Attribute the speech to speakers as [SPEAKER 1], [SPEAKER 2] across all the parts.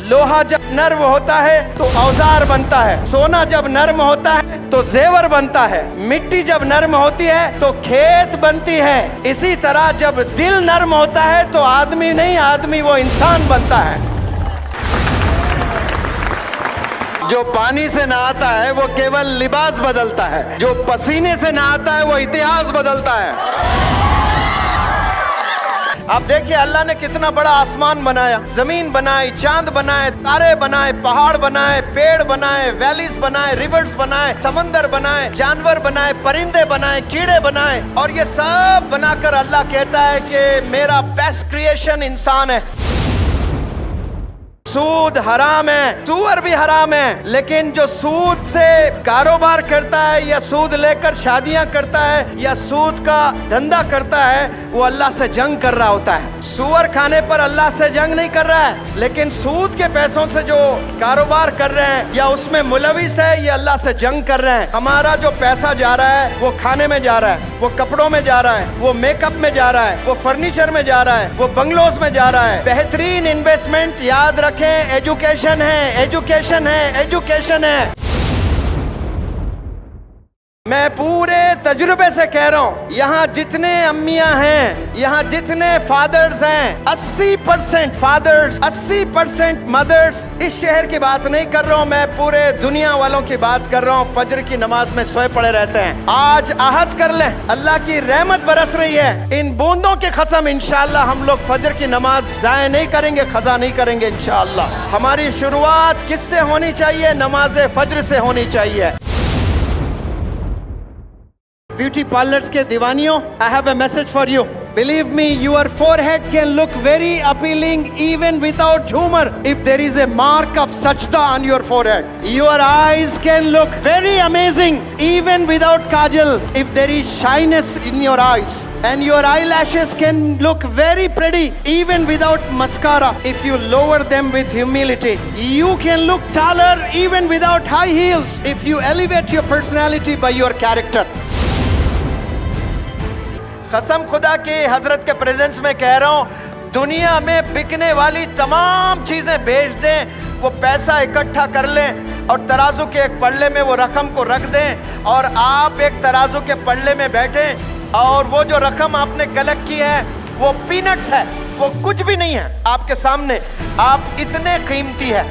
[SPEAKER 1] लोहा जब नर्म होता है तो औजार बनता है, सोना जब नर्म होता है तो जेवर बनता है, मिट्टी जब नर्म होती है तो खेत बनती है। इसी तरह जब दिल नर्म होता है तो आदमी नहीं, आदमी वो इंसान बनता है। जो पानी से नहाता है वो केवल लिबास बदलता है, जो पसीने से नहाता है वो इतिहास बदलता है। आप देखिए अल्लाह ने कितना बड़ा आसमान बनाया, जमीन बनाई, चांद बनाए, तारे बनाए, पहाड़ बनाए, पेड़ बनाए, वैलीज बनाए, रिवर्स बनाए, समंदर बनाए, जानवर बनाए, परिंदे बनाए, कीड़े बनाए, और ये सब बनाकर अल्लाह कहता है कि मेरा बेस्ट क्रिएशन इंसान है। सूद हराम है, सूअर भी हराम है, लेकिन जो सूद से कारोबार करता है या सूद लेकर शादियां करता है या सूद का धंधा करता है वो अल्लाह से जंग कर रहा होता है। सूअर खाने पर अल्लाह से जंग नहीं कर रहा है, लेकिन सूद के पैसों से जो कारोबार कर रहे हैं या उसमें मुलविस है ये अल्लाह से जंग कर रहे हैं। हमारा जो पैसा जा रहा है वो खाने में जा रहा है, वो कपड़ों में जा रहा है, वो मेकअप में जा रहा है, वो फर्नीचर में जा रहा है, वो बंगलोज में जा रहा है। बेहतरीन इन्वेस्टमेंट याद रखें एजुकेशन है, एजुकेशन है, एजुकेशन है। मैं पूरे तजुर्बे से कह रहा हूँ, यहाँ जितने अम्मियाँ हैं, यहाँ जितने फादर्स हैं, 80% फादर्स, 80% मदर्स, इस शहर की बात नहीं कर रहा हूँ, मैं पूरे दुनिया वालों की बात कर रहा हूँ, फजर की नमाज में सोए पड़े रहते हैं। आज आहद कर लें, अल्लाह की रहमत बरस रही है, इन बूंदों की कसम इंशाअल्लाह हम लोग फजर की नमाज जाया नहीं करेंगे, खजा नहीं करेंगे इंशाअल्लाह। हमारी शुरुआत किससे होनी चाहिए? नमाज फजर से होनी चाहिए। ब्यूटी पार्लर्स के दीवानियों, I have a message for you. Believe me, your forehead can look very appealing even without humor if there is a mark of sajda on your forehead. Your eyes can look very amazing even without kajal if there is shyness in your eyes. And your eyelashes can look very pretty even without mascara if you lower them with humility. You can look taller even without high heels if you elevate your personality by your character. कसम खुदा की हजरत के presence में कह रहा हूँ, दुनिया में बिकने वाली तमाम चीजें बेच दें, वो पैसा इकट्ठा कर लें और तराजू के एक पल्ले में वो रकम को रख दें और आप एक तराजू के पल्ले में बैठें और वो जो रकम आपने कलेक्ट की है वो पीनट्स है, वो कुछ भी नहीं है आपके सामने। आप इतने कीमती है।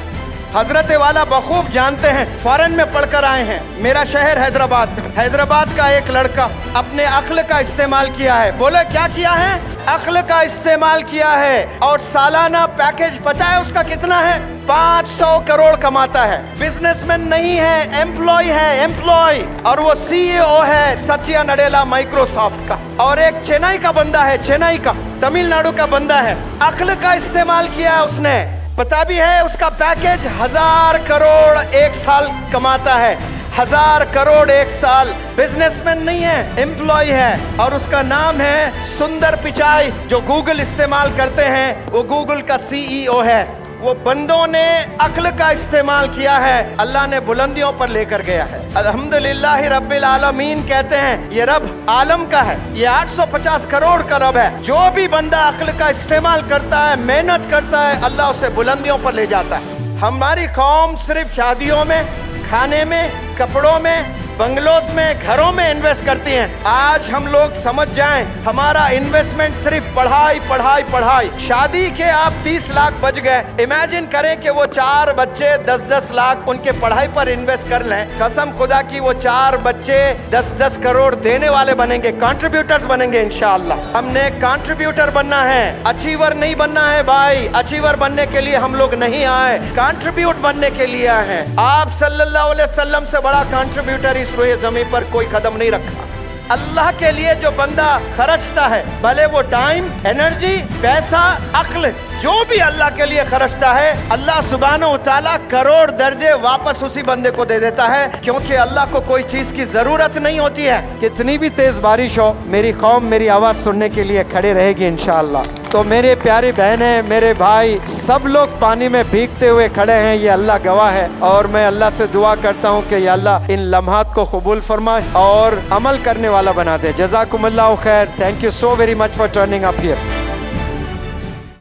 [SPEAKER 1] हजरत वाला बखूब जानते हैं, फॉरेन में पढ़कर आए हैं। मेरा शहर हैदराबाद, हैदराबाद का एक लड़का अपने अक्ल का इस्तेमाल किया है। बोले क्या किया है? अक्ल का इस्तेमाल किया है और सालाना पैकेज पता है उसका कितना है? 500 करोड़ कमाता है। बिजनेसमैन नहीं है, एम्प्लॉय है, एम्प्लॉय। और वो CEO है सत्या नडेला माइक्रोसॉफ्ट का, और एक चेन्नई का बंदा है, चेन्नई का, तमिलनाडु का बंदा है। अक्ल का इस्तेमाल किया है उसने। पता भी है उसका पैकेज 1000 करोड़ एक साल कमाता है, 1000 करोड़ एक साल। बिजनेसमैन नहीं है, एम्प्लॉय है, और उसका नाम है सुंदर पिचाई। जो गूगल इस्तेमाल करते हैं वो गूगल का CEO है। वो बंदों ने अक्ल का इस्तेमाल किया है, अल्लाह ने बुलंदियों पर लेकर गया है। अल्हम्दुलिल्लाह रब्बिल आलमीन कहते हैं ये रब आलम का है, ये 850 करोड़ का रब है। जो भी बंदा अक्ल का इस्तेमाल करता है, मेहनत करता है, अल्लाह उसे बुलंदियों पर ले जाता है। हमारी कौम सिर्फ शादियों में, खाने में, कपड़ों में, बंगलोज में, घरों में इन्वेस्ट करती हैं। आज हम लोग समझ जाएं, हमारा इन्वेस्टमेंट सिर्फ पढ़ाई पढ़ाई पढ़ाई। शादी के आप 30 लाख बच गए, इमेजिन करें कि वो 4 बच्चे 10-10 लाख उनके पढ़ाई पर इन्वेस्ट कर लें। कसम खुदा की वो 4 बच्चे 10-10 करोड़ देने वाले बनेंगे, कंट्रीब्यूटर्स बनेंगे इंशाअल्लाह। हमने कंट्रीब्यूटर बनना है, अचीवर नहीं बनना है भाई। अचीवर बनने के लिए हम लोग नहीं आए, कंट्रीब्यूट बनने के लिए आए हैं। आप सल्लल्लाहु अलैहि वसल्लम से बड़ा कंट्रीब्यूटर रोए ज़मीन पर कोई कदम नहीं रखा। अल्लाह के लिए जो बंदा खर्चता है, भले वो टाइम, एनर्जी, पैसा, अक्ल, जो भी अल्लाह के लिए खर्चता है, अल्लाह सुब्हानहू तआला करोड़ दर्जे वापस उसी बंदे को दे देता है, क्योंकि अल्लाह को कोई चीज की जरूरत नहीं होती है। कितनी भी तेज बारिश हो, मेरी कौम मेरी आवाज सुनने के लिए खड़े रहेगी इंशाअल्लाह। तो मेरे प्यारे बहनें, मेरे भाई, सब लोग पानी में भीगते हुए खड़े हैं, ये अल्लाह गवाह है। और मैं अल्लाह से दुआ करता हूँ कि या अल्लाह इन लम्हात को कबूल फरमाए और अमल करने वाला बना दे। जज़ाकुमुल्लाहु खैर। Thank you so very much for turning up here.